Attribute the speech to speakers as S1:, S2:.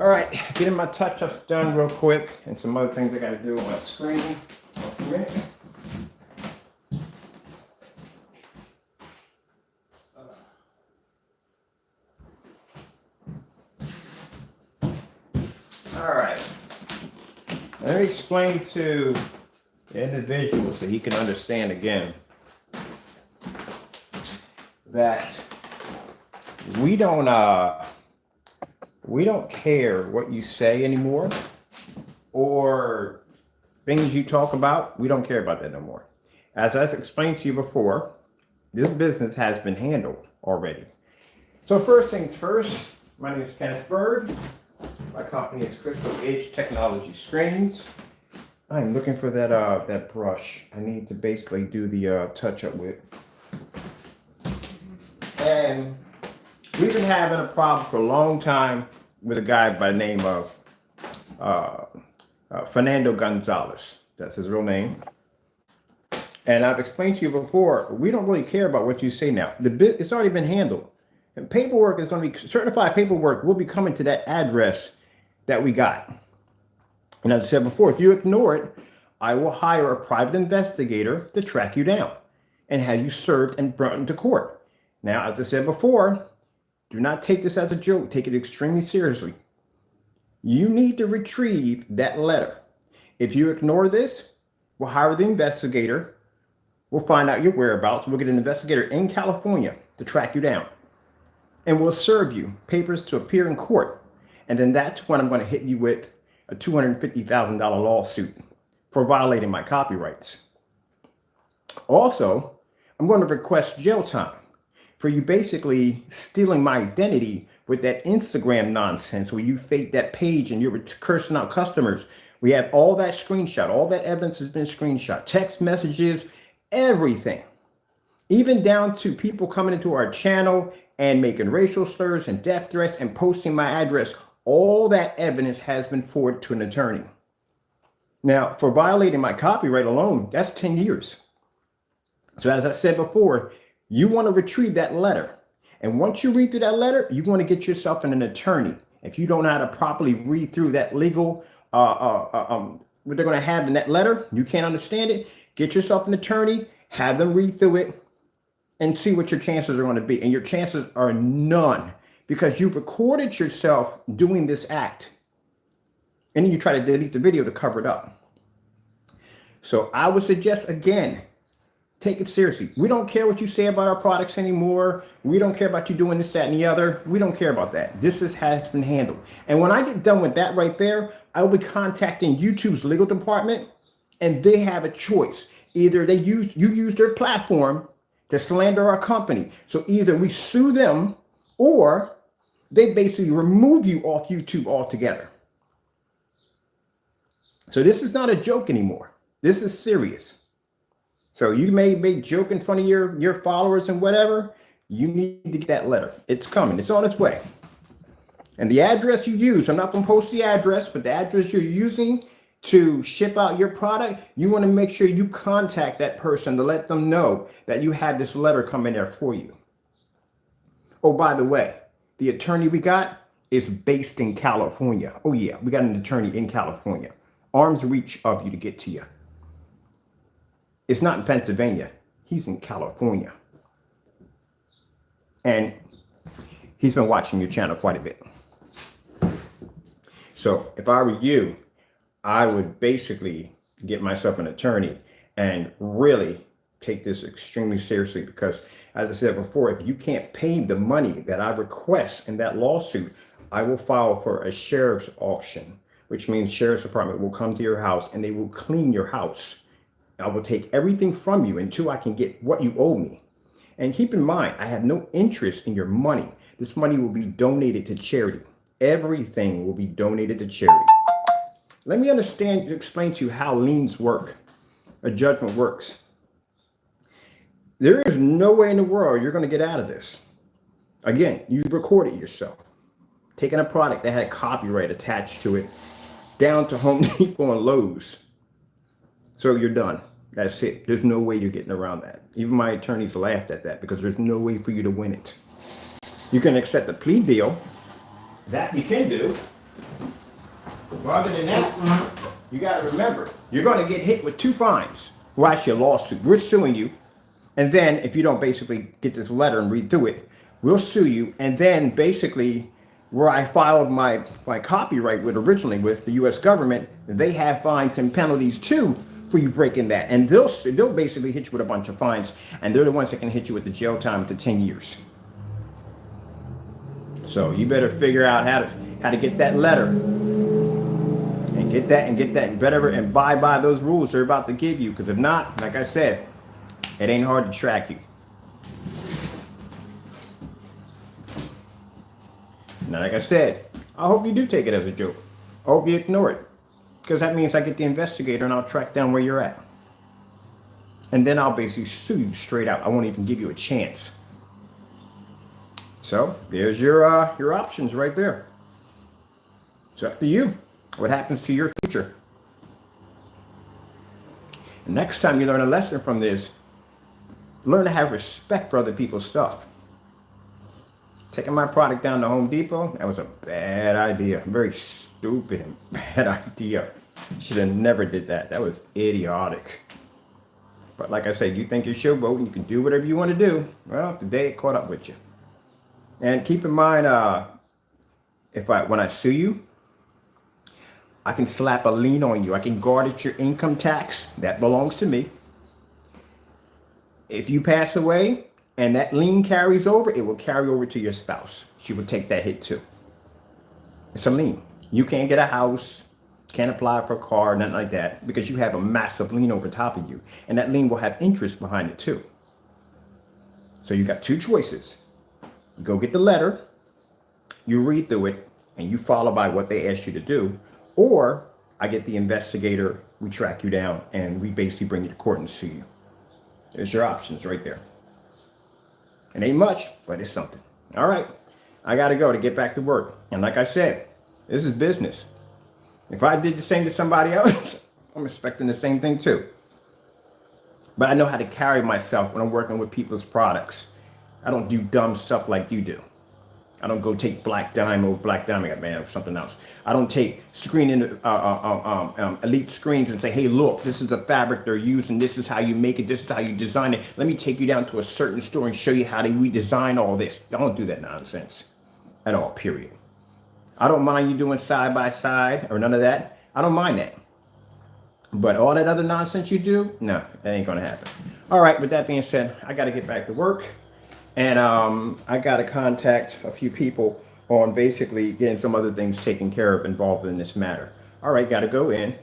S1: All right, getting my touch-ups done real quick and some other things I got to do on my screen. All right, let me explain to the individual so he can understand again that we don't care what you say anymore or things you talk about. We don't care about that no more. As I explained to you before, this business has been handled already. So first things first, my name is Kenneth Byrd. My company is Crystal Edge Technology Screens. I'm looking for that brush. I need to basically do the touch up with. And we've been having a problem for a long time with a guy by the name of Fernando Gonzalez. That's his real name. And I've explained to you before, we don't really care about what you say now. It's already been handled. And paperwork is going to be, certified paperwork will be coming to that address that we got. And as I said before, if you ignore it, I will hire a private investigator to track you down and have you served and brought into court. Now, as I said before, do not take this as a joke. Take it extremely seriously. You need to retrieve that letter. If you ignore this, we'll hire the investigator. We'll find out your whereabouts. We'll get an investigator in California to track you down. And we'll serve you papers to appear in court. And then that's when I'm going to hit you with a $250,000 lawsuit for violating my copyrights. Also, I'm going to request jail time for you basically stealing my identity with that Instagram nonsense where you fake that page and you're cursing out customers. We have all that screenshot. All that evidence has been screenshot. Text messages, everything. Even down to people coming into our channel and making racial slurs and death threats and posting my address. All that evidence has been forwarded to an attorney. Now, for violating my copyright alone, that's 10 years. So as I said before, you want to retrieve that letter. And once you read through that letter, you want to get yourself an attorney. If you don't know how to properly read through that legal, what they're going to have in that letter, you can't understand it, get yourself an attorney, have them read through it, and see what your chances are going to be. And your chances are none because you've recorded yourself doing this act. And then you try to delete the video to cover it up. So I would suggest, again, take it seriously. We don't care what you say about our products anymore. We don't care about you doing this, that, and the other. We don't care about that. This has been handled. And when I get done with that right there, I will be contacting YouTube's legal department, and they have a choice. Either you use their platform to slander our company. So either we sue them or they basically remove you off YouTube altogether. So this is not a joke anymore. This is serious. So you may make joke in front of your followers and whatever. You need to get that letter. It's coming. It's on its way. And the address you use, I'm not going to post the address, but the address you're using to ship out your product, you want to make sure you contact that person to let them know that you had this letter come in there for you. Oh, by the way, the attorney we got is based in California. Oh, yeah, we got an attorney in California. Arm's reach of you to get to you. It's not in Pennsylvania. He's in California. And he's been watching your channel quite a bit. So if I were you, I would basically get myself an attorney and really take this extremely seriously because, as I said before, if you can't pay the money that I request in that lawsuit, I will file for a sheriff's auction, which means sheriff's department will come to your house and they will clean your house. I will take everything from you until I can get what you owe me. And keep in mind, I have no interest in your money. This money will be donated to charity. Everything will be donated to charity. Let me explain to you how liens work, a judgment works. There is no way in the world you're going to get out of this. Again, you recorded yourself, taking a product that had copyright attached to it, down to Home Depot and Lowe's. So you're done. That's it. There's no way you're getting around that. Even my attorneys laughed at that because there's no way for you to win it. You can accept a plea deal. That you can do. Well, other than that, you got to remember, you're going to get hit with 2 fines. Well, actually, a lawsuit. We're suing you. And then if you don't basically get this letter and read through it, we'll sue you. And then basically where I filed my copyright with originally with the U.S. government, they have fines and penalties too for you breaking that. And they'll basically hit you with a bunch of fines. And they're the ones that can hit you with the jail time to 10 years. So you better figure out how to get that letter and get that and better and abide by those rules they're about to give you. Because if not, like I said, it ain't hard to track you. Now, like I said, I hope you do take it as a joke. I hope you ignore it. Because that means I get the investigator and I'll track down where you're at. And then I'll basically sue you straight out. I won't even give you a chance. So there's your options right there. It's up to you. What happens to your future? And next time you learn a lesson from this, learn to have respect for other people's stuff. Taking my product down to Home Depot, that was a bad idea. Very stupid and bad idea. Should have never did that. That was idiotic. But like I said, you think you're showboating, you can do whatever you want to do. Well, today it caught up with you. And keep in mind, when I sue you, I can slap a lien on you. I can garnish your income tax. That belongs to me. If you pass away and that lien carries over, it will carry over to your spouse. She will take that hit too. It's a lien. You can't get a house, can't apply for a car, nothing like that, because you have a massive lien over top of you. And that lien will have interest behind it too. So you got 2 choices. You go get the letter, you read through it, and you follow by what they asked you to do. Or I get the investigator, we track you down, and we basically bring you to court and sue you. There's your options right there. It ain't much, but it's something. All right, I got to go to get back to work. And like I said, this is business. If I did the same to somebody else, I'm expecting the same thing too. But I know how to carry myself when I'm working with people's products. I don't do dumb stuff like you do. I don't go take Black Diamond, man, or something else. I don't take elite screens and say, hey, look, this is the fabric they're using. This is how you make it. This is how you design it. Let me take you down to a certain store and show you how we design all this. I don't do that nonsense at all, period. I don't mind you doing side by side or none of that. I don't mind that. But all that other nonsense you do, no, that ain't going to happen. All right, with that being said, I got to get back to work. And I got to contact a few people on basically getting some other things taken care of involved in this matter. All right, got to go in,